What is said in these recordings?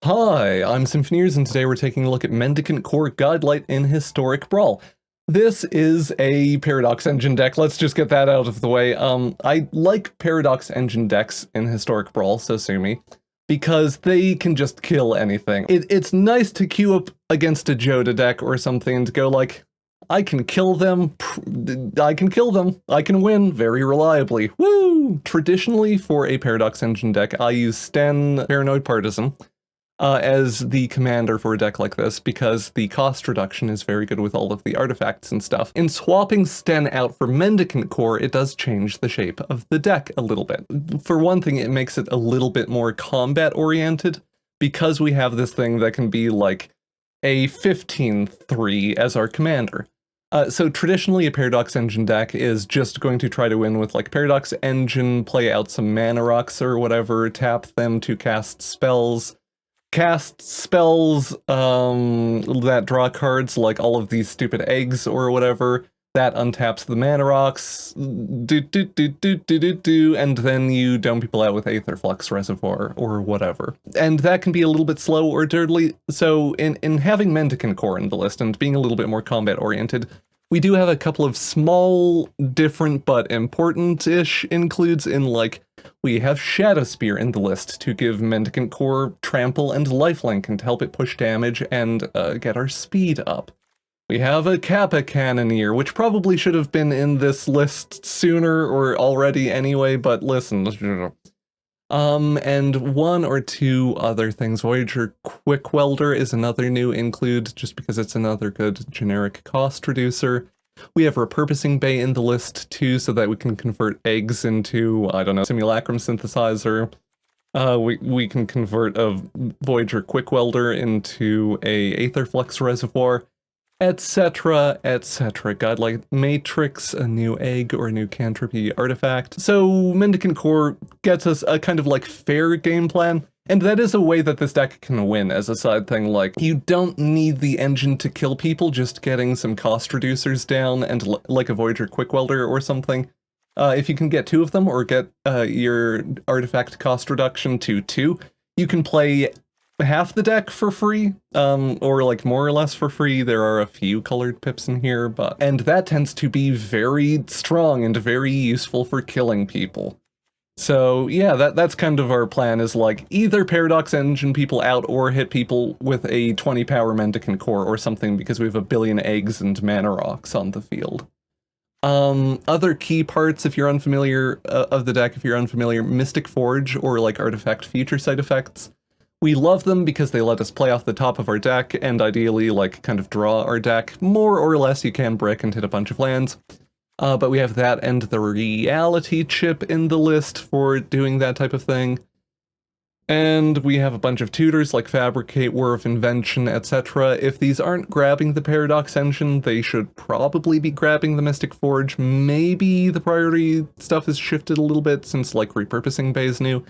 Hi, I'm Symphoneers, and today we're taking a look at Mendicant Core Guidelight in Historic Brawl. This is a Paradox Engine deck, let's just get that out of the way. I like Paradox Engine decks in Historic Brawl, so sue me, because they can just kill anything. It's nice to queue up against a Joda deck or something and go like, I can kill them, I can win very reliably, woo! Traditionally, for a Paradox Engine deck, I use Sten Paranoid Partisan as the commander for a deck like this, because the cost reduction is very good with all of the artifacts and stuff. In swapping Sten out for Mendicant Core, it does change the shape of the deck a little bit. For one thing, it makes it a little bit more combat-oriented, because we have this thing that can be like a 15-3 as our commander. So traditionally, a Paradox Engine deck is just going to try to win with like Paradox Engine, play out some mana rocks or whatever, tap them to cast spells, that draw cards like all of these stupid eggs or whatever, that untaps the mana rocks, and then you dome people out with Aetherflux Reservoir or whatever. And that can be a little bit slow or dirtly, so in having Mendicant Core in the list and being a little bit more combat-oriented, we do have a couple of small, different, but important-ish includes in, like, we have Shadow Spear in the list to give Mendicant Core trample and lifelink and help it push damage and get our speed up. We have a Kappa Cannoneer, which probably should have been in this list sooner or already anyway, but listen. And one or two other things. Voyager Quick Welder is another new include, just because it's another good generic cost reducer. We have Repurposing Bay in the list too, so that we can convert eggs into, I don't know, Simulacrum Synthesizer. We can convert a Voyager Quick Welder into a Aetherflux Reservoir, etc., etc. Guidelight Matrix, a new egg or a new Cantropy artifact. So Mendicant Core gets us a kind of like fair game plan, and that is a way that this deck can win as a side thing. Like, you don't need the engine to kill people, just getting some cost reducers down and like a Voyager Quick Welder or something. If you can get two of them or get your artifact cost reduction to 2, you can play half the deck for free, or like more or less for free. There are a few colored pips in here, and that tends to be very strong and very useful for killing people. So yeah, that's kind of our plan, is like either Paradox Engine people out or hit people with a 20 power Mendicant Core or something, because we have a billion eggs and mana rocks on the field. Other key parts, if you're unfamiliar of the deck, if you're unfamiliar, Mystic Forge or like artifact future side effects. We love them because they let us play off the top of our deck and ideally like kind of draw our deck. More or less you can brick and hit a bunch of lands. But we have that and the reality chip in the list for doing that type of thing. And we have a bunch of tutors like Fabricate, War of Invention, etc. If these aren't grabbing the Paradox Engine, they should probably be grabbing the Mystic Forge. Maybe the priority stuff is shifted a little bit since like Repurposing Bay is new.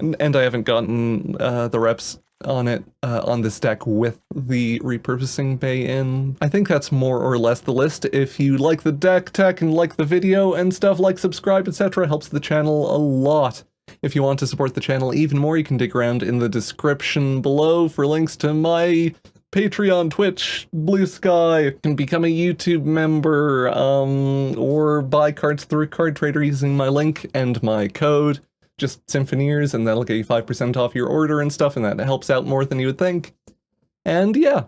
And I haven't gotten the reps on it on this deck with the Repurposing Bay in. I think that's more or less the list. If you like the deck tech and like the video and stuff, like, subscribe, etc. helps the channel a lot. If you want to support the channel even more, you can dig around in the description below for links to my Patreon, Twitch, Bluesky. You can become a YouTube member, or buy cards through Card Trader using my link and my code. Just Symphoneers, and that'll get you 5% off your order and stuff, and that helps out more than you would think. And yeah,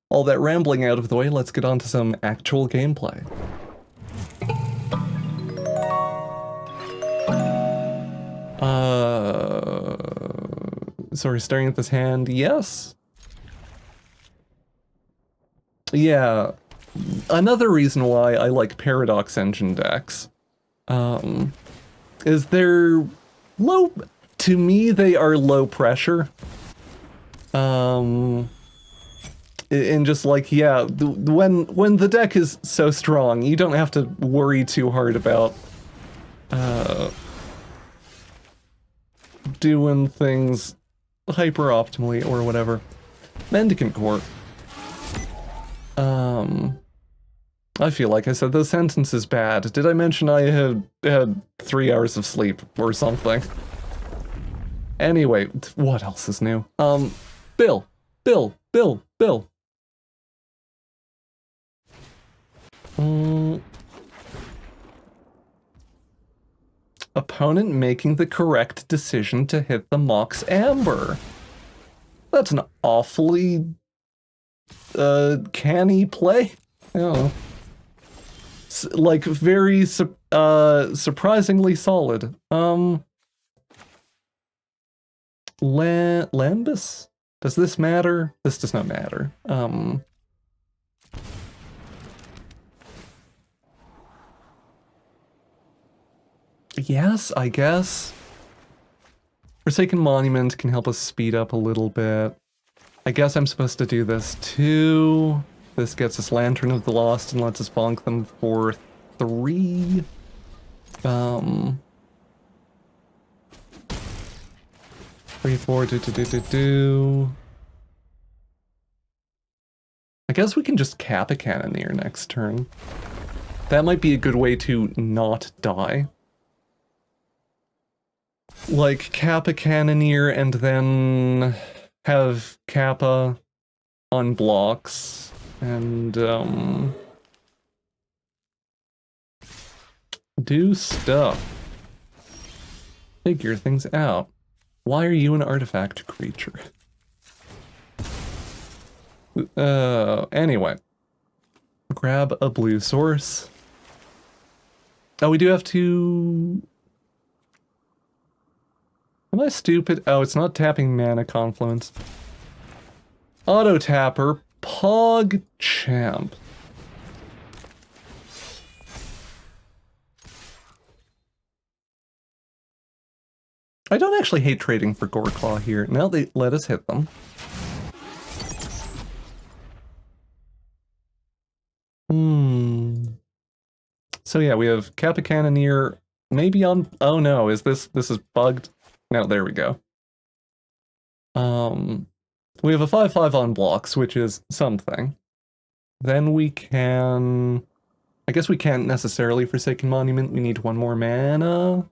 all that rambling out of the way, let's get on to some actual gameplay. Sorry, staring at this hand, yes? Yeah, another reason why I like Paradox Engine decks, is they're low, to me they are low pressure. And just like, yeah, when the deck is so strong, you don't have to worry too hard about doing things hyper optimally or whatever. Mendicant Core. I feel like I said those sentences bad. Did I mention I had 3 hours of sleep or something? Anyway, what else is new? Bill, Bill, Bill, Bill. Opponent making the correct decision to hit the Mox Amber. That's an awfully canny play. Oh. Like very surprisingly solid. Lambus? Does this matter? This does not matter. Yes, I guess. Forsaken Monument can help us speed up a little bit. I guess I'm supposed to do this too. This gets us Lantern of the Lost and lets us bonk them for 3. 3, 4, do. I guess we can just cap a Cannoneer next turn. That might be a good way to not die. Like, cap a Cannoneer and then have Kappa on blocks and do stuff. Figure things out. Why are you an artifact creature? Anyway. Grab a blue source. Oh, we do have to... Am I stupid? Oh, it's not tapping Mana Confluence. Auto Tapper, Pog Champ. I don't actually hate trading for Goreclaw here. Now they let us hit them. So yeah, we have Kappa Cannoneer, maybe on... Oh no, is this is bugged? No, there we go. We have a 5/5 on blocks, which is something. Then we can... I guess we can't necessarily Forsaken Monument, we need 1 more mana.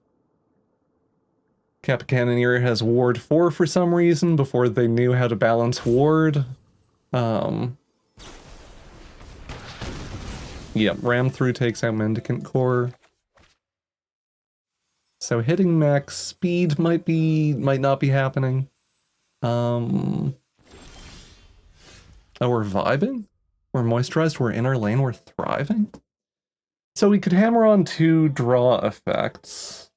Kappa Cannoneer has Ward 4 for some reason, before they knew how to balance Ward. Yeah, Ram Through takes out Mendicant Core. So hitting max speed might not be happening. Oh, we're vibing? We're moisturized, we're in our lane, we're thriving? So we could hammer on 2 draw effects.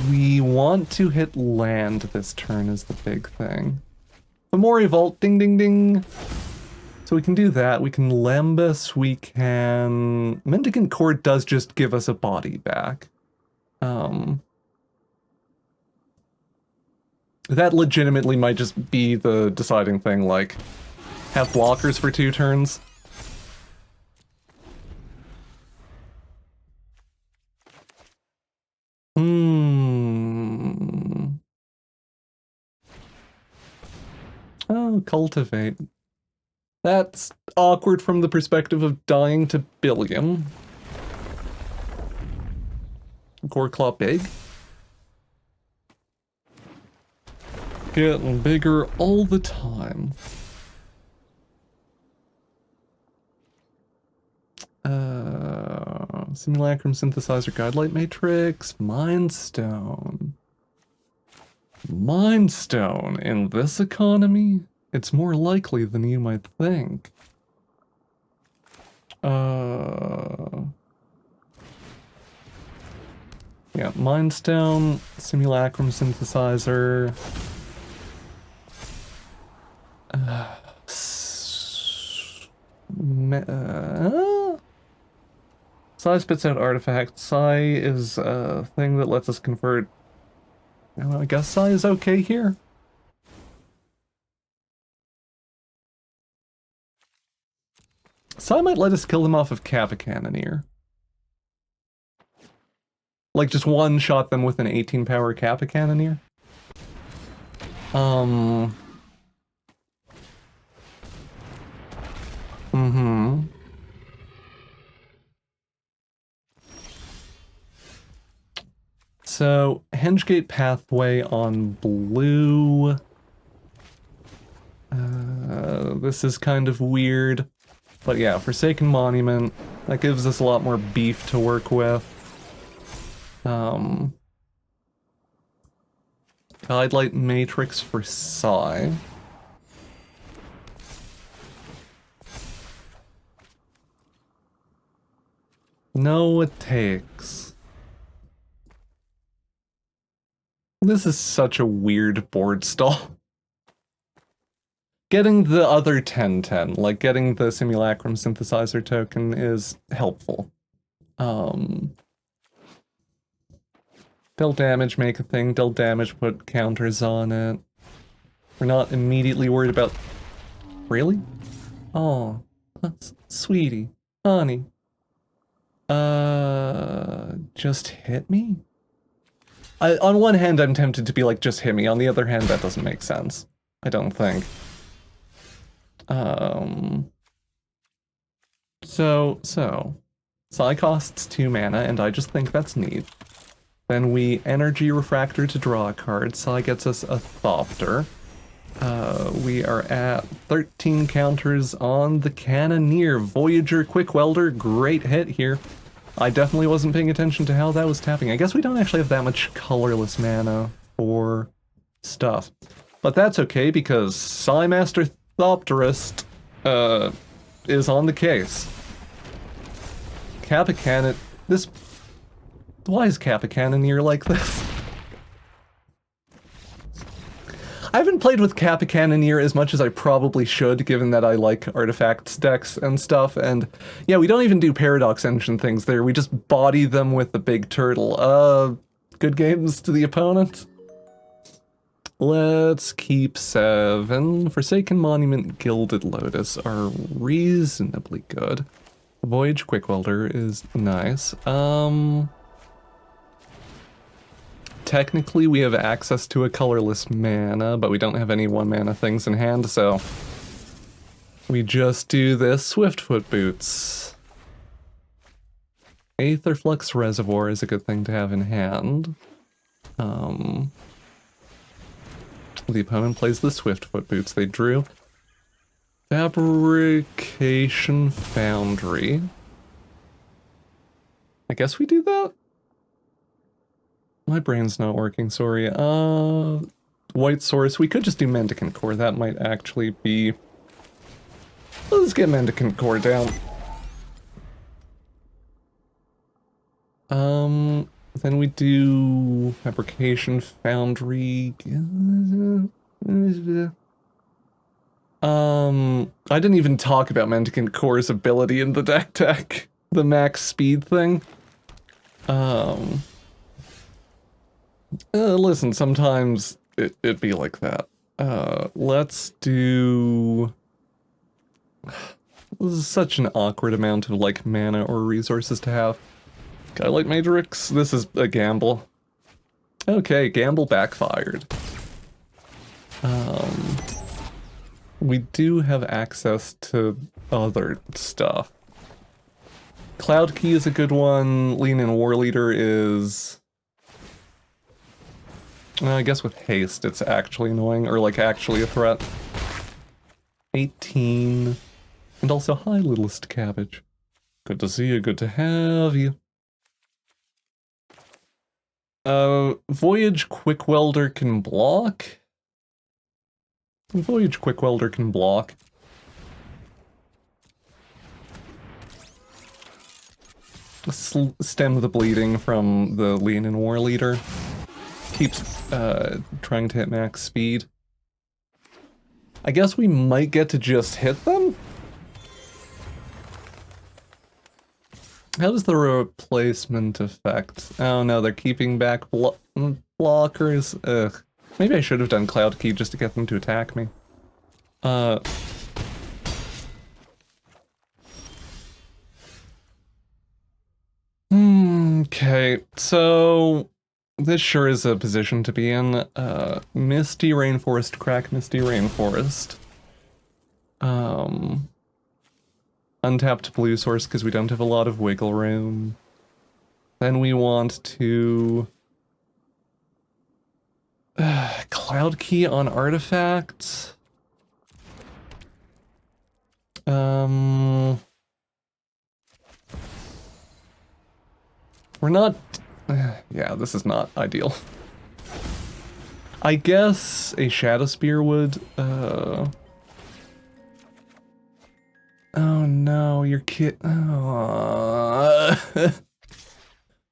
We want to hit land this turn is the big thing. Fomori Vault, ding ding ding! So we can do that, we can Lembus, we can... Mendicant Core does just give us a body back. That legitimately might just be the deciding thing, like, have blockers for 2 turns. Oh, Cultivate. That's awkward from the perspective of dying to Billion. Goreclaw big. Getting bigger all the time. Simulacrum Synthesizer Guidelight Matrix. Mind Stone. Mind Stone in this economy? It's more likely than you might think. Yeah, Mind Stone, Simulacrum Synthesizer. Sai spits out artifact. Sai is a thing that lets us convert. I guess Sai is okay here. Sai might let us kill them off of Kappa Cannoneer. Like, just one-shot them with an 18-power Kappa Cannoneer. So, Hengegate Pathway on blue. This is kind of weird. But yeah, Forsaken Monument, that gives us a lot more beef to work with. Guidelight Matrix for Psy. No, it takes. This is such a weird board stall. Getting the other 10/10, like getting the Simulacrum Synthesizer token, is helpful. They'll damage make a thing, they'll damage put counters on it. We're not immediately worried about... Really? Oh, sweetie, honey. Just hit me? On one hand, I'm tempted to be like, just hit me. On the other hand, that doesn't make sense. I don't think. Psy costs 2 mana, and I just think that's neat. Then we Energy Refractor to draw a card. Psy gets us a Thopter. We are at 13 counters on the Cannoneer. Voyager Quick Welder, great hit here. I definitely wasn't paying attention to how that was tapping. I guess we don't actually have that much colorless mana for stuff. But that's okay, because Psymaster Thopterist is on the case. Kappa Cannon... This... Why is Kappa Cannoneer like this? I haven't played with Kappa Cannoneer as much as I probably should, given that I like artifacts decks and stuff, and yeah, we don't even do Paradox Engine things there, we just body them with the big turtle. Good games to the opponent. Let's keep 7. Forsaken Monument, Gilded Lotus are reasonably good. Voyage Quick Welder is nice. Technically, we have access to a colorless mana, but we don't have any 1-mana things in hand, so we just do this Swiftfoot Boots. Aetherflux Reservoir is a good thing to have in hand. The opponent plays the Swiftfoot Boots they drew. Fabrication Foundry. I guess we do that? My brain's not working, sorry. White Source, we could just do Mendicant Core, that might actually be... Let's get Mendicant Core down. Then we do Fabrication Foundry. I didn't even talk about Mendicant Core's ability in the deck tech. The max speed thing. Listen, sometimes it'd be like that. Let's do... This is such an awkward amount of, like, mana or resources to have. Guidelight Matrix, this is a gamble. Okay, gamble backfired. We do have access to other stuff. Cloud Key is a good one. Lean in War Leader is... I guess with haste it's actually annoying, or like actually a threat. 18. And also, hi, littlest cabbage. Good to see you, good to have you. Voyage Quick Welder can block? Voyage Quick Welder can block. Stem the bleeding from the Lean in War Leader. Keeps trying to hit max speed. I guess we might get to just hit them? How does the replacement affect? Oh no, they're keeping back blockers. Ugh. Maybe I should have done Cloud Key just to get them to attack me. Okay, so this sure is a position to be in. Misty Rainforest, crack Misty Rainforest. Untapped blue source because we don't have a lot of wiggle room. Then we want to Cloud Key on artifacts? We're not... yeah, this is not ideal. I guess a Shadow Spear would, Oh no, your kid... Oh.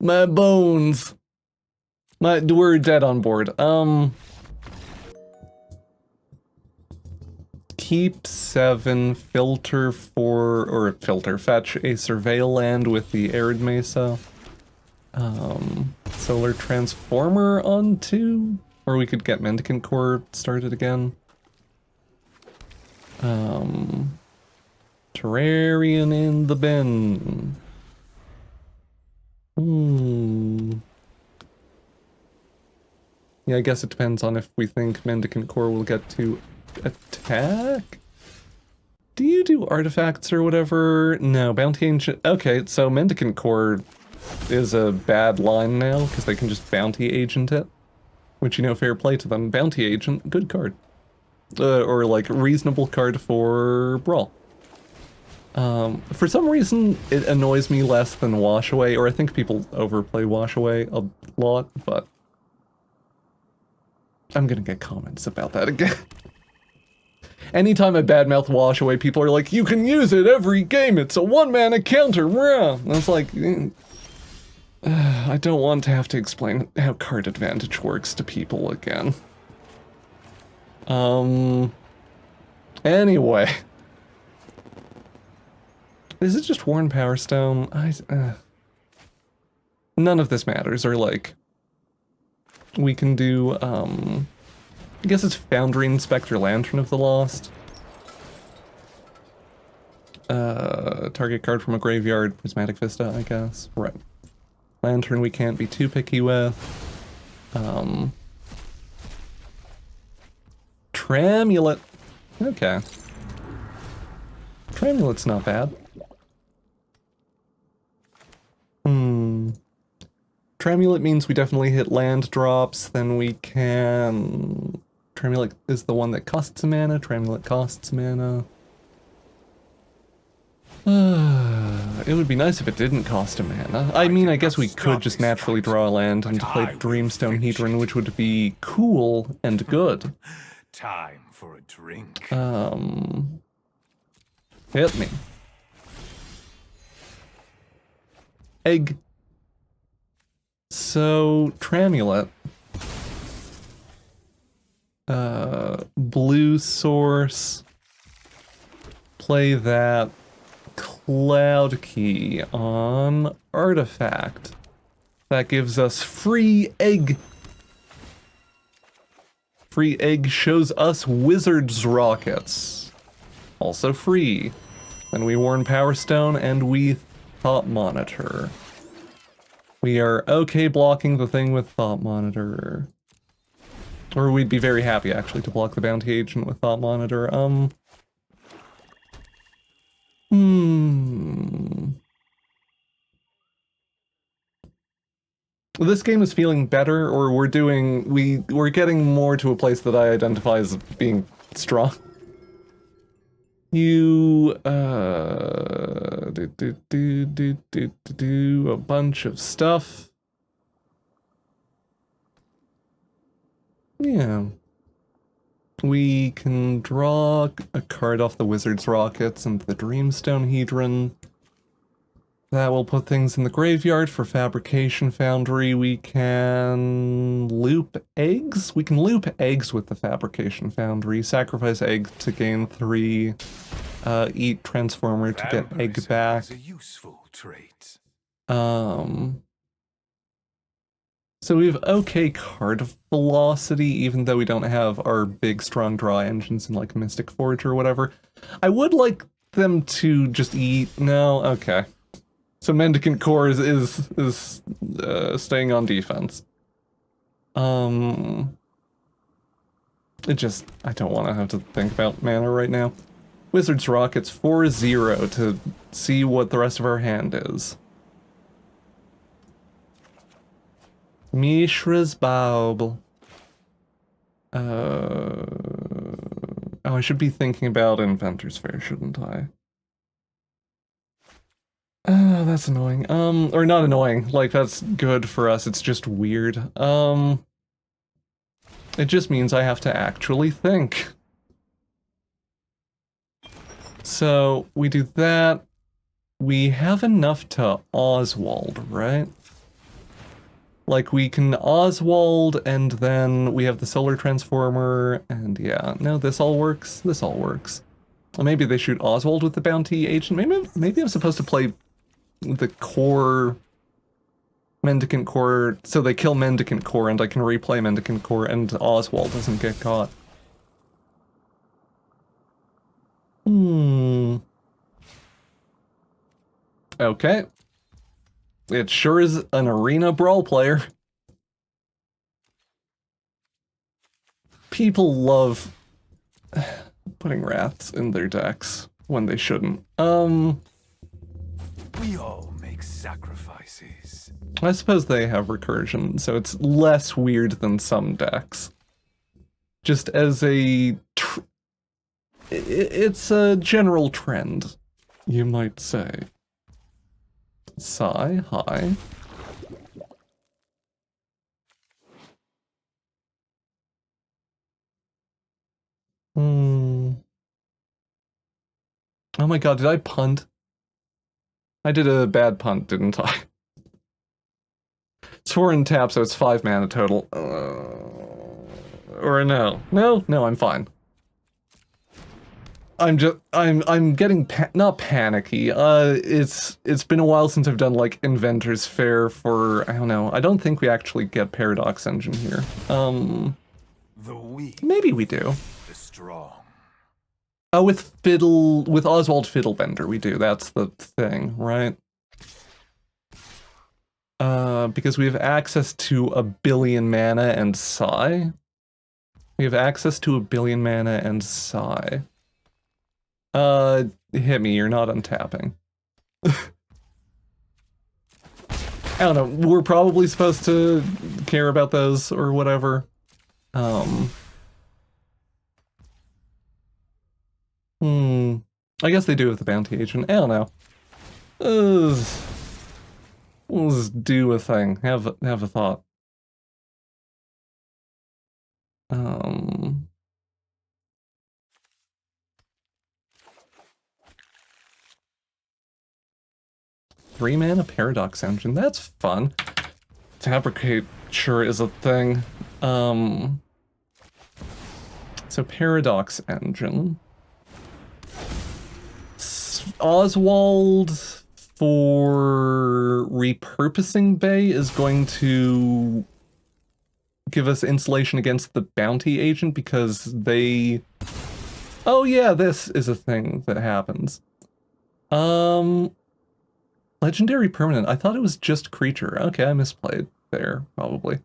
My bones. We're dead on board. Keep 7, filter 4, or fetch a Surveil land with the Arid Mesa. Solar Transformer on 2, or we could get Mendicant Core started again. Terrarian in the bin. Yeah, I guess it depends on if we think Mendicant Core will get to attack? Do you do artifacts or whatever? No, Bounty Agent... Okay, so Mendicant Core is a bad line now, because they can just Bounty Agent it. Which, you know, fair play to them. Bounty Agent, good card. Or, like, reasonable card for Brawl. For some reason, it annoys me less than Wash Away, or I think people overplay Wash Away a lot, but... I'm gonna get comments about that again. Anytime I badmouth Wash Away, people are like, you can use it every game, it's a one-mana counter, rah! And it's like... I don't want to have to explain how card advantage works to people again. Anyway. Is it just Worn Power Stone? None of this matters, or like... We can do, I guess it's Foundry Inspector Lantern of the Lost. Target card from a graveyard, Prismatic Vista, I guess. Right. Lantern we can't be too picky with. Tramulet. Okay. Tramulet's not bad. Tramulet means we definitely hit land drops, then we can... Tramulet is the one that costs a mana, Tramulet costs mana. It would be nice if it didn't cost a mana. I mean, I guess we could just naturally draw a land and play Dreamstone Hedron, which would be cool and good. Time for a drink. Hit me. Egg. So, Tramulet. Blue source. Play that Cloud Key on Artifact. That gives us free egg. Free egg shows us Wizard's Rockets. Also free. Then we Worn Power Stone and we Thought Monitor. We are okay blocking the thing with Thought Monitor. Or we'd be very happy, actually, to block the Bounty Agent with Thought Monitor. This game is feeling better, or we're getting more to a place that I identify as being strong. You, do a bunch of stuff. Yeah. We can draw a card off the Wizard's Rockets and the Dreamstone Hedron. That will put things in the graveyard for Fabrication Foundry. We can loop eggs? We can loop eggs with the Fabrication Foundry. Sacrifice egg to gain 3. Eat Transformer to get egg back. A useful trait. So we have okay card velocity, even though we don't have our big strong draw engines in like Mystic Forge or whatever. I would like them to just eat. No, okay. So Mendicant Core is staying on defense. It just, I don't want to have to think about mana right now. Wizard's Rockets 4-0 to see what the rest of our hand is. Mishra's Bauble. Oh, I should be thinking about Inventor's Fair, shouldn't I? Oh, that's annoying. Or not annoying, like that's good for us, it's just weird. It just means I have to actually think. So, we do that. We have enough to Oswald, right? Like, we can Oswald, and then we have the Solar Transformer, and yeah, no, this all works. This all works. Well, maybe they shoot Oswald with the Bounty Agent. Maybe I'm supposed to play the core Mendicant Core, so they kill Mendicant Core, and I can replay Mendicant Core, and Oswald doesn't get caught. Okay. It sure is an arena brawl player. People love putting wraths in their decks when they shouldn't. We all make sacrifices. I suppose they have recursion, so it's less weird than some decks. Just as it's a general trend, you might say. Sigh, hi. Oh my god, did I punt? I did a bad punt, didn't I? It's 4 in tap, so it's 5 mana total. Or no. No, I'm fine. I'm getting not panicky. It's been a while since I've done like Inventor's Fair for, I don't know. I don't think we actually get Paradox Engine here. The weak, maybe we do. the strong. Oh, with Oswald Fiddlebender we do. That's the thing, right? Because we have access to 1 billion mana and Psi. We have access to 1 billion mana and Psi. Hit me, you're not untapping. I don't know, we're probably supposed to care about those or whatever. I guess they do with the Bounty Agent. I don't know. Let's do a thing. Have a thought. Three mana Paradox Engine. That's fun. Fabricate sure is a thing. So Paradox Engine. Oswald for repurposing Bay is going to give us insulation against the Bounty Agent because they... Oh yeah, this is a thing that happens. Legendary permanent. I thought it was just creature. Okay, I misplayed there, probably.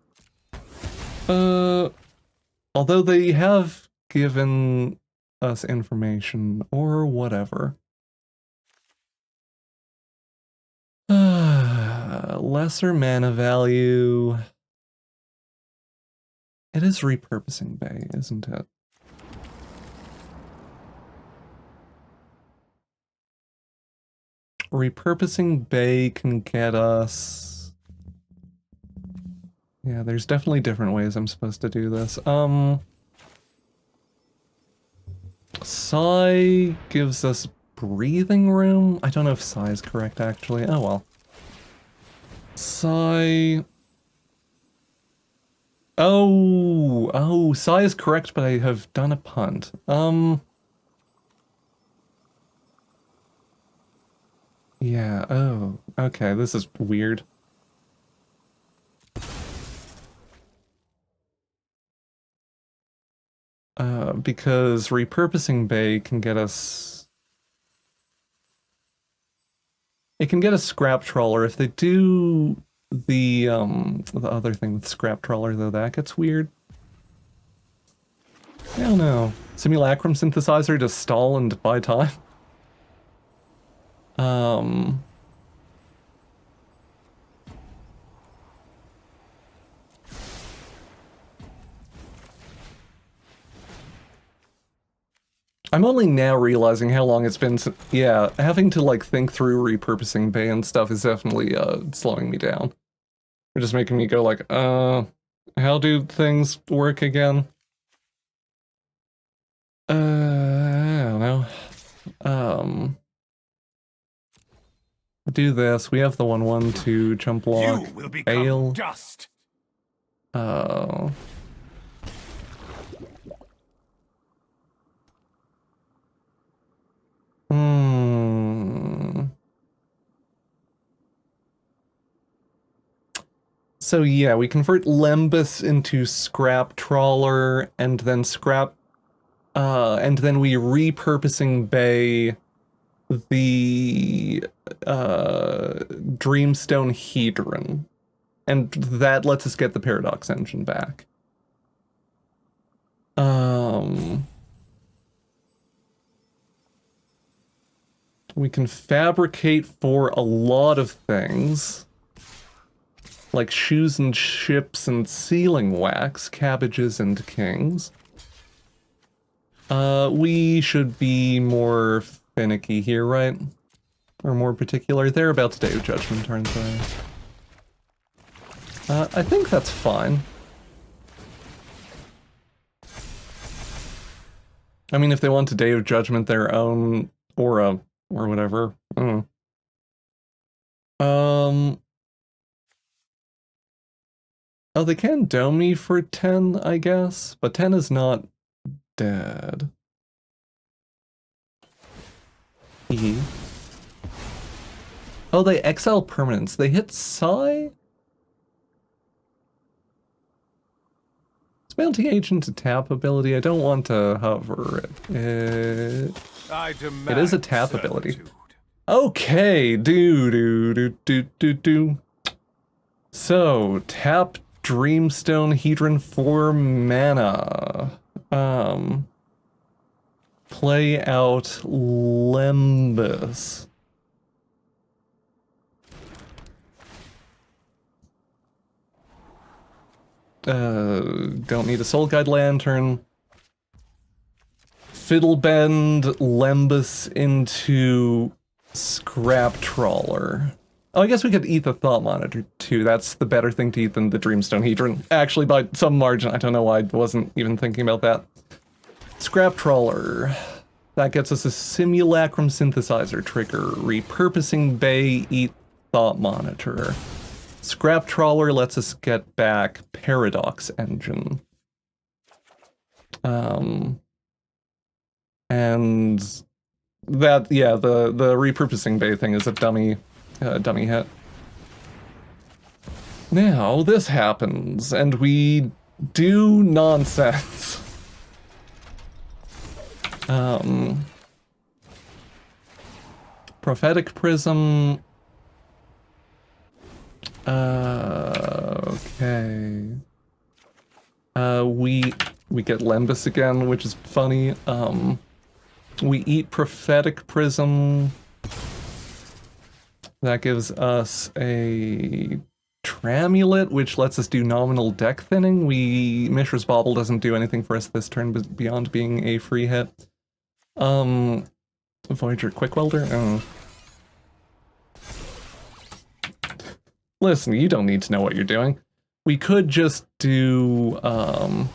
Although they have given us information or whatever. Lesser mana value. It is repurposing Bay, isn't it? Repurposing Bay can get us... Yeah, there's definitely different ways I'm supposed to do this. Psi gives us breathing room? I don't know if Psi is correct, actually. Oh, well. Psi... Oh, Psi is correct, but I have done a punt. Yeah, oh, okay, this is weird. Because repurposing Bay can get us... It can get a Scrap Trawler. If they do the other thing with Scrap Trawler, though, that gets weird. I don't know. Simulacrum Synthesizer to stall and buy time? I'm only now realizing how long it's been since, yeah, having to like think through repurposing bay and stuff is definitely slowing me down. Or just making me go like, how do things work again? I don't know. Do this. We have the 1/1 to jump block. You will become Ale. dust. Oh. So yeah, we convert Lembus into Scrap Trawler, and then and then we repurposing Bay the Dreamstone Hedron, and that lets us get the Paradox Engine back. We can fabricate for a lot of things, like shoes and ships and sealing wax, cabbages and kings. We should be more finicky here, right? Or more particular. They're about to Day of Judgment, aren't they? I think that's fine. I mean, if they want to Day of Judgment their own aura or whatever. Oh, they can dome me for 10, I guess, but 10 is not dead. Oh, they exile permanents. They hit Psy? Is Bounty Agent a tap ability? I don't want to hover it. It is a tap ability. Okay, do. So, tap Dreamstone Hedron for mana. Play out Lembus. Don't need a Soul Guide Lantern. Fiddlebend Lembus into Scrap Trawler. Oh, I guess we could eat the Thought Monitor too. That's the better thing to eat than the Dreamstone Hedron. Actually, by some margin. I don't know why I wasn't even thinking about that. Scrap Trawler. That gets us a Simulacrum Synthesizer trigger. Repurposing Bay, eat Thought Monitor. Scrap Trawler lets us get back Paradox Engine. And that, yeah, the repurposing Bay thing is a dummy hit. Now this happens, and we do nonsense. Prophetic Prism. Okay. We get Lembus again, which is funny. We eat Prophetic Prism. That gives us a Tramulet, which lets us do nominal deck thinning. Mishra's Bauble doesn't do anything for us this turn beyond being a free hit. Voyager Quick Welder? Oh. Listen, you don't need to know what you're doing. We could just do, or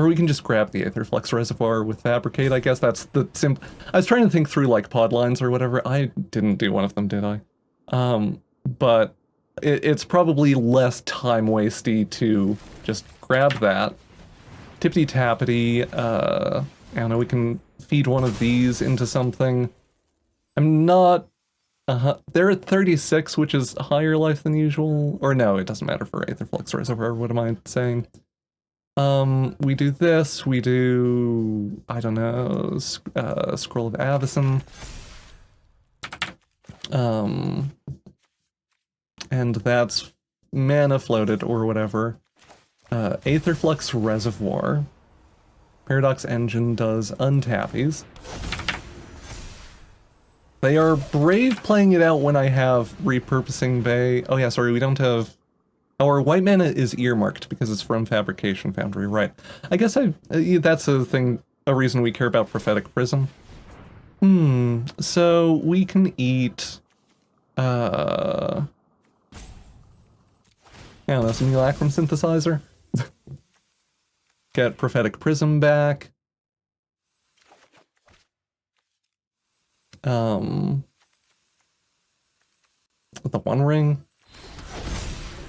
we can just grab the Aetherflux Reservoir with Fabricate, I guess. That's the I was trying to think through, like, pod lines or whatever. I didn't do one of them, did I? But it's probably less time-wasty to just grab that. Tippity-tappity, I don't know, we can feed one of these into something. I'm not... they're at 36, which is higher life than usual. Or no, it doesn't matter for Aetherflux Reservoir, what am I saying? We do this, we do... I don't know, Scroll of Avacyn. And that's mana floated or whatever. Aetherflux Reservoir. Paradox Engine does untappies. They are brave playing it out when I have Repurposing Bay. Oh yeah, sorry, we don't have... Our white mana is earmarked because it's from Fabrication Foundry, right. I guess that's a thing a reason we care about Prophetic Prism. So we can eat, I don't know, some Elacrum Synthesizer. Get Prophetic Prism back. The One Ring.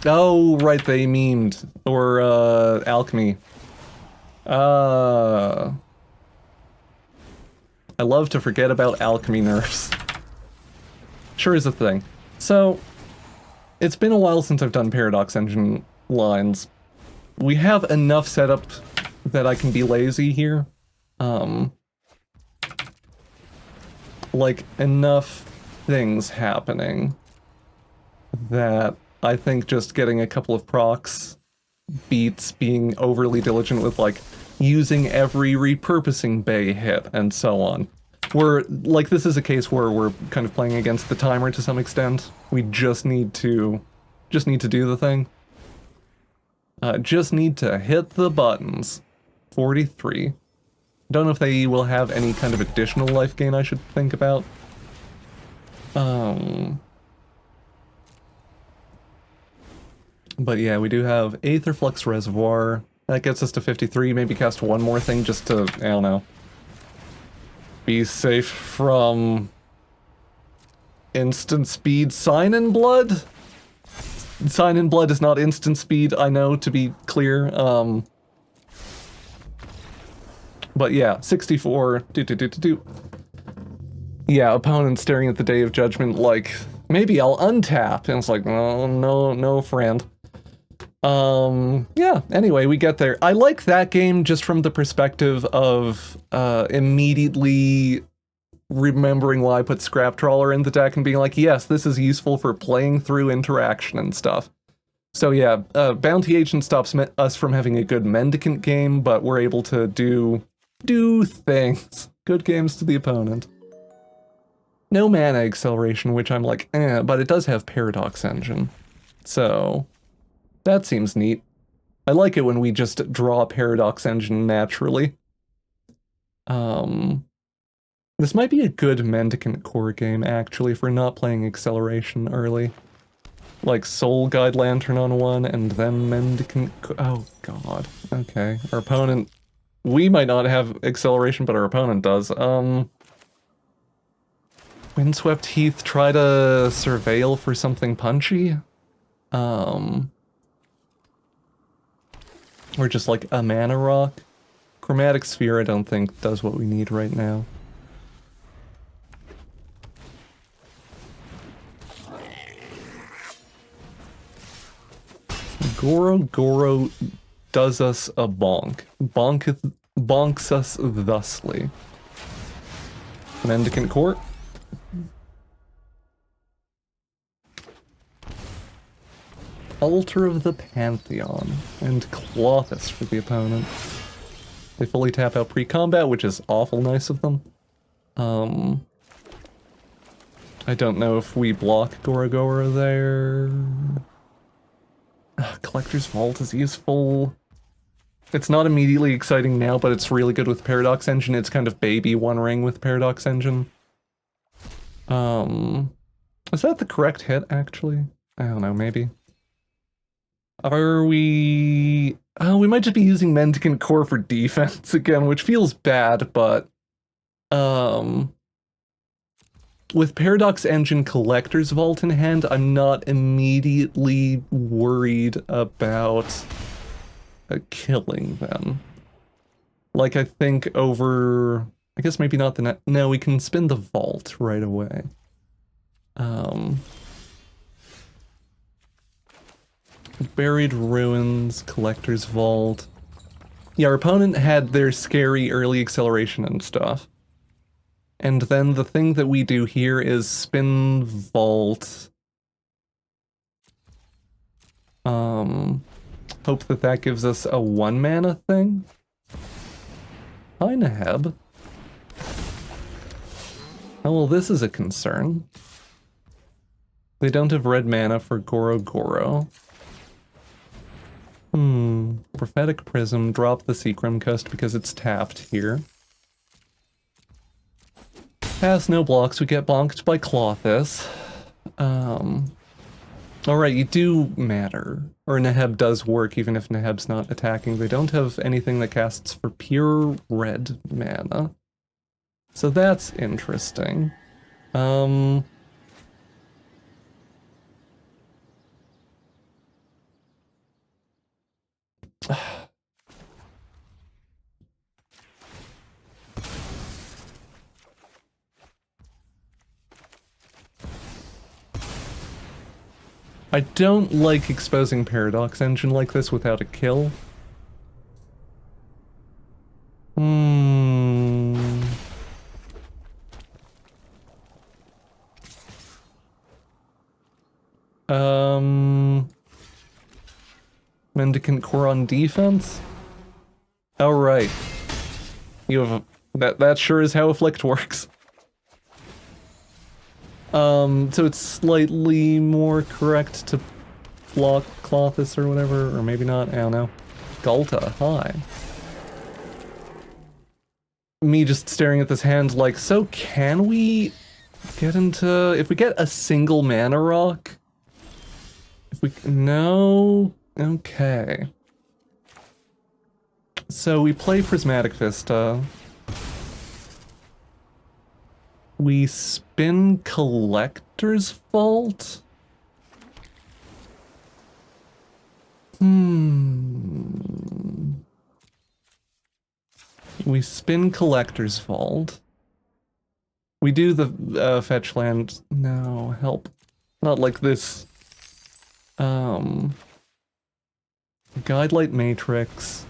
Oh, right, they memed. Or, Alchemy. I love to forget about alchemy nerfs. Sure is a thing. So, it's been a while since I've done Paradox Engine lines. We have enough setup that I can be lazy here. Like, enough things happening that I think just getting a couple of procs beats being overly diligent with, like, using every repurposing bay hit and so on. Like, this is a case where we're kind of playing against the timer to some extent. We just need to do the thing. Just need to hit the buttons. 43. Don't know if they will have any kind of additional life gain I should think about. But yeah, we do have Aetherflux Reservoir. That gets us to 53. Maybe cast one more thing just to, I don't know, be safe from instant speed Sign in Blood? Sign in Blood is not instant speed, I know, to be clear. But yeah, 64. Yeah, opponent staring at the Day of Judgment like, maybe I'll untap. And it's like, oh, no, friend. Yeah, anyway, we get there. I like that game just from the perspective of immediately remembering why I put Scrap Trawler in the deck and being like, yes, this is useful for playing through interaction and stuff. So yeah, Bounty Agent stops us from having a good Mendicant game, but we're able to do things. Good games to the opponent. No mana acceleration, which I'm like, but it does have Paradox Engine. So that seems neat. I like it when we just draw Paradox Engine naturally. This might be a good Mendicant Core game, actually, for not playing acceleration early. Like Soul Guide Lantern on one, and then Mendicant Core. Oh, God. Okay. Our opponent... We might not have acceleration, but our opponent does. Windswept Heath, try to surveil for something punchy? Or just like a mana rock? Chromatic Sphere I don't think does what we need right now. Goro does us a bonk. Bonks us thusly. Mendicant Core. Altar of the Pantheon and Clothis for the opponent. They fully tap out pre-combat, which is awful nice of them. I don't know if we block Goro there. Collector's Vault is useful. It's not immediately exciting now, but it's really good with Paradox Engine. It's kind of baby One Ring with Paradox Engine. Is that the correct hit, actually? I don't know, maybe. Are we... Oh, we might just be using Mendicant Core for defense again, which feels bad, but... With Paradox Engine Collector's Vault in hand, I'm not immediately worried about killing them. Like, I think over... I guess maybe not the net... No, we can spin the Vault right away. Buried Ruins, Collector's Vault. Yeah, our opponent had their scary early acceleration and stuff. And then the thing that we do here is spin Vault. Hope that that gives us a 1 mana thing. Hi, Naheb. Oh, well, this is a concern. They don't have red mana for Goro. Prophetic Prism, drop the Seacrum Coast because it's tapped here. has no blocks. We get bonked by Clothis. Alright, you do matter. Or Neheb does work even if Neheb's not attacking. They don't have anything that casts for pure red mana. So that's interesting. I don't like exposing Paradox Engine like this without a kill. Mendicant Core on defense? Oh, right. You have that sure is how Afflict works. So it's slightly more correct to block Clothis or whatever, or maybe not, I don't know. Galta, hi. Me just staring at this hand like, so can we get into... If we get a single mana rock? If we... No... Okay. So we play Prismatic Vista. We spin Collector's Vault? We spin Collector's Vault. We do the fetch land. No, help. Not like this. Guidelight Matrix.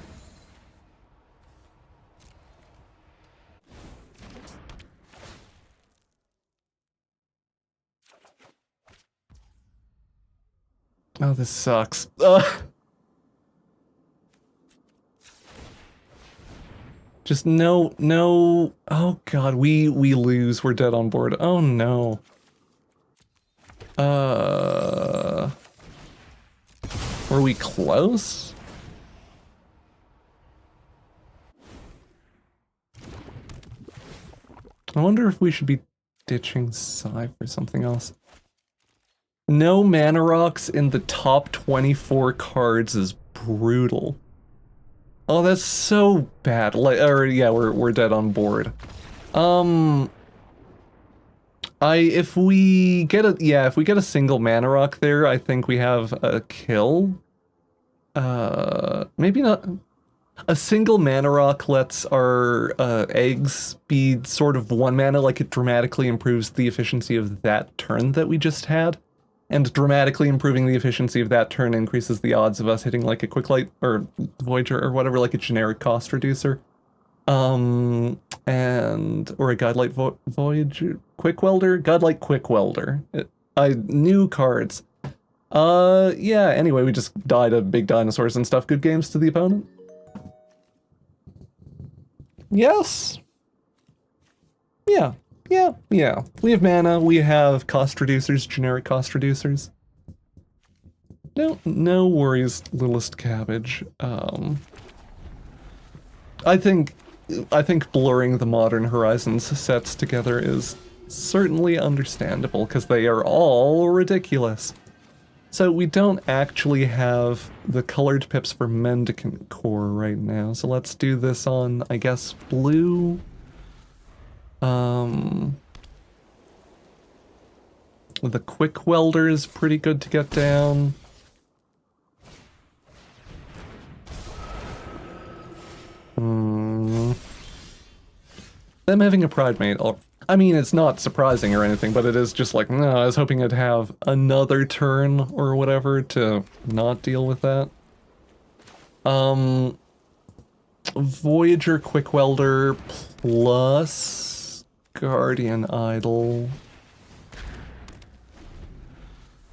Oh, this sucks. Just no. Oh god, we lose. We're dead on board. Oh no. Were we close? I wonder if we should be ditching Scythe for something else. No mana rocks in the top 24 cards is brutal. Oh, that's so bad. Like, or yeah, we're dead on board. If we get a single mana rock there, I think we have a kill. Maybe not. A single mana rock lets our eggs be sort of 1 mana, like it dramatically improves the efficiency of that turn that we just had. And dramatically improving the efficiency of that turn increases the odds of us hitting like a Quick Light or Voyager or whatever, like a generic cost reducer. Or a Guidelight Voyager Quick Welder? Guidelight Quick Welder. New cards. Yeah, anyway, we just died of big dinosaurs and stuff. Good games to the opponent. Yes. Yeah. We have mana, we have cost reducers, generic cost reducers. No worries, Littlest Cabbage. I think blurring the Modern Horizons sets together is certainly understandable, because they are all ridiculous. So we don't actually have the colored pips for Mendicant Core right now, so let's do this on, I guess, blue. The Quick Welder is pretty good to get down. Them having a Pride Mate, I mean, it's not surprising or anything, but it is just like, no, I was hoping I'd have another turn or whatever to not deal with that. Voyager Quick Welder plus Guardian Idol.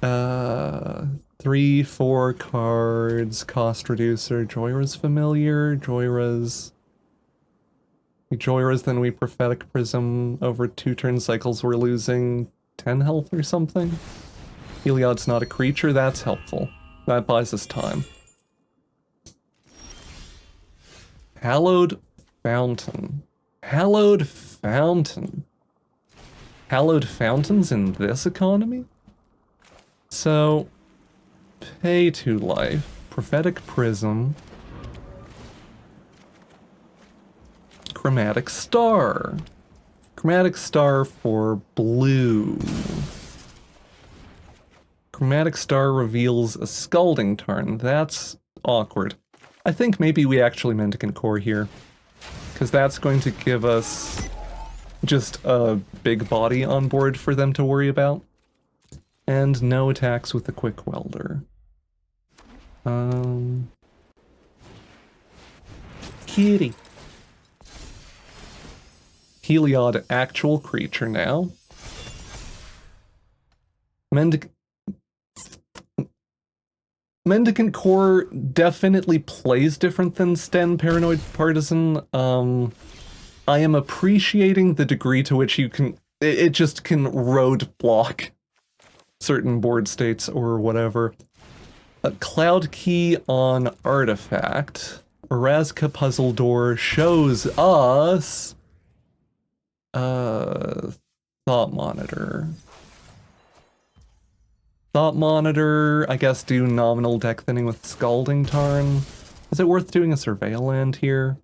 3-4 cards, cost reducer, Joyra's familiar, Joyra's, then we Prophetic Prism. Over 2 turn cycles we're losing 10 health or something. Heliod's not a creature, that's helpful. That buys us time. Hallowed Fountain. Hallowed Fountain. hallowed fountains in this economy? So, pay to life, prophetic prism, chromatic star. Chromatic star for blue. Chromatic star reveals a scalding tarn. That's awkward. I think maybe we actually Mendicant Core here, because that's going to give us just a big body on board for them to worry about. And no attacks with the quick welder. Kitty. Heliod actual creature now. Mendicant Core definitely plays different than Sten Paranoid Partisan. I am appreciating the degree to which you can... It just can roadblock certain board states or whatever. A Cloud Key on Artifact. Orazka Puzzle Door shows us... Thought Monitor. Thought Monitor, I guess do nominal deck thinning with Scalding Tarn. Is it worth doing a Surveil land here?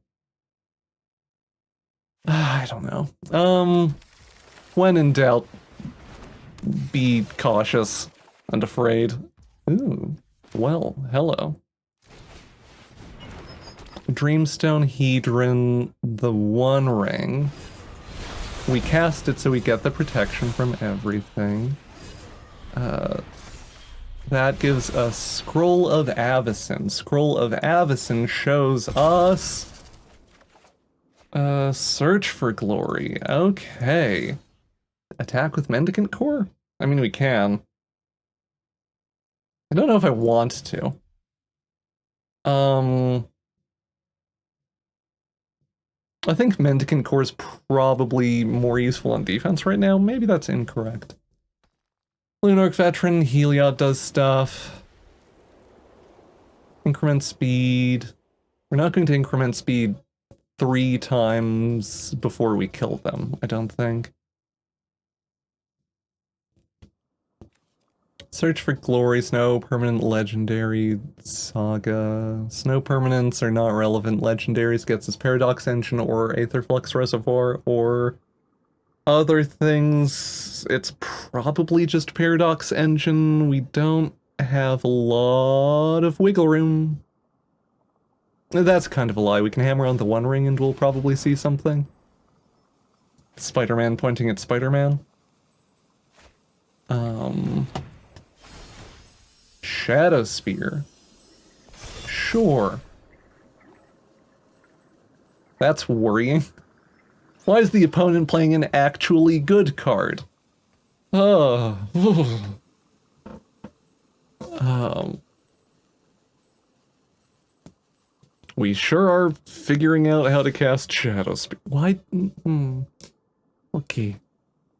I don't know. When in doubt, be cautious and afraid. Ooh, well, hello. Dreamstone Hedron, the One Ring. We cast it so we get the protection from everything. That gives us Scroll of Avacyn. Scroll of Avacyn shows us... Search for Glory. Okay. Attack with Mendicant Core? I mean, we can. I don't know if I want to. I think Mendicant Core is probably more useful on defense right now. Maybe that's incorrect. Lunarch Veteran, Heliod does stuff. Increment speed. We're not going to increment speed 3 times before we kill them, I don't think. Search for Glory, Snow, Permanent, Legendary, Saga. Snow Permanents are not relevant. Legendaries gets us Paradox Engine or Aetherflux Reservoir or other things. It's probably just Paradox Engine. We don't have a lot of wiggle room. That's kind of a lie. We can hammer on the One Ring and we'll probably see something. Spider-Man pointing at Spider-Man. Shadow Spear. Sure. That's worrying. Why is the opponent playing an actually good card? Oh. We sure are figuring out how to cast Shadow Spear. Why? Okay.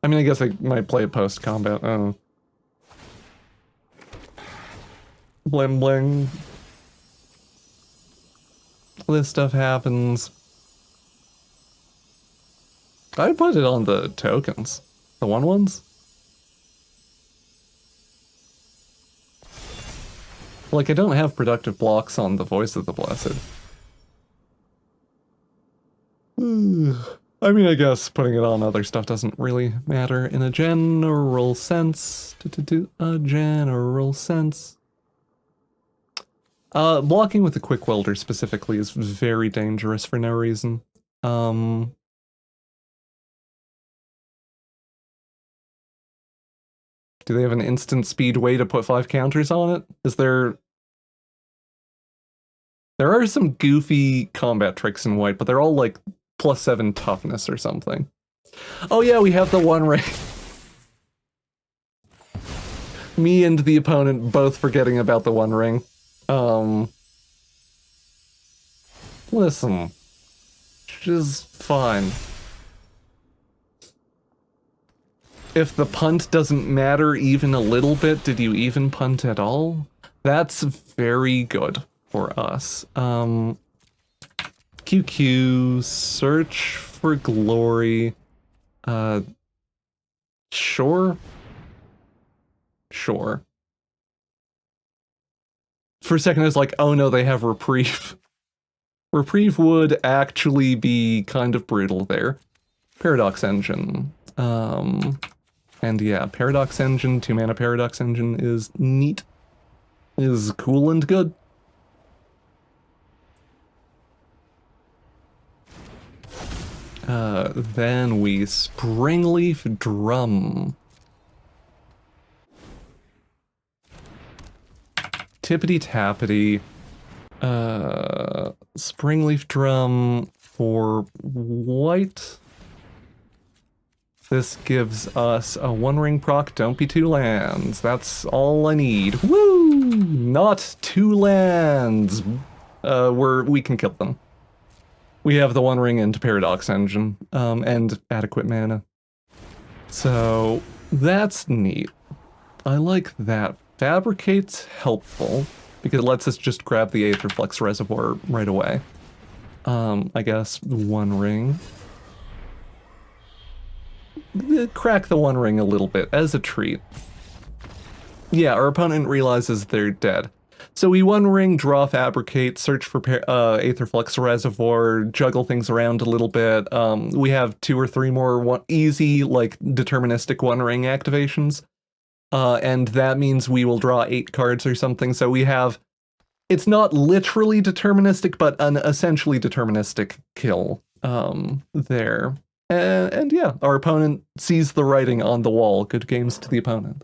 I mean, I guess I might play it post-combat. Oh. Bling bling. This stuff happens. I'd put it on the tokens. The 1/1s. Like, I don't have productive blocks on the Voice of the Blessed. I mean, I guess putting it on other stuff doesn't really matter in a general sense. A general sense. Blocking with the Quick Welder specifically is very dangerous for no reason. Do they have an instant speed way to put 5 counters on it? Is there... There are some goofy combat tricks in white, but they're all like +7 toughness or something. Oh yeah, we have the One Ring. Me and the opponent both forgetting about the One Ring. Listen. Just fine. If the punt doesn't matter even a little bit, did you even punt at all? That's very good for us. QQ, Search for Glory. Sure. Sure. For a second, I was like, oh no, they have Reprieve. Reprieve would actually be kind of brutal there. Paradox Engine. And yeah, Paradox Engine, 2-mana Paradox Engine is neat. Is cool and good. Then we Springleaf Drum. Tippity Tappity. Springleaf Drum for white. This gives us a 1-ring proc, don't be 2 lands. That's all I need. Woo! Not 2 lands. We can kill them. We have the 1-ring into Paradox Engine, and adequate mana. So, that's neat. I like that. Fabricate's helpful, because it lets us just grab the Aetherflux Reservoir right away. I guess 1-ring. Crack the 1-ring a little bit, as a treat. Yeah, our opponent realizes they're dead. So we 1-ring, draw Fabricate, search for Aetherflux Reservoir, juggle things around a little bit. We have 2 or 3 more easy, like, deterministic 1-ring activations. And that means we will draw 8 cards or something, so we have... It's not literally deterministic, but an essentially deterministic kill there. And yeah, our opponent sees the writing on the wall. Good games to the opponent.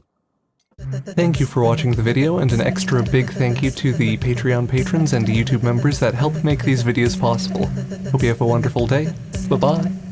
Thank you for watching the video, and an extra big thank you to the Patreon patrons and YouTube members that help make these videos possible. Hope you have a wonderful day. Bye-bye.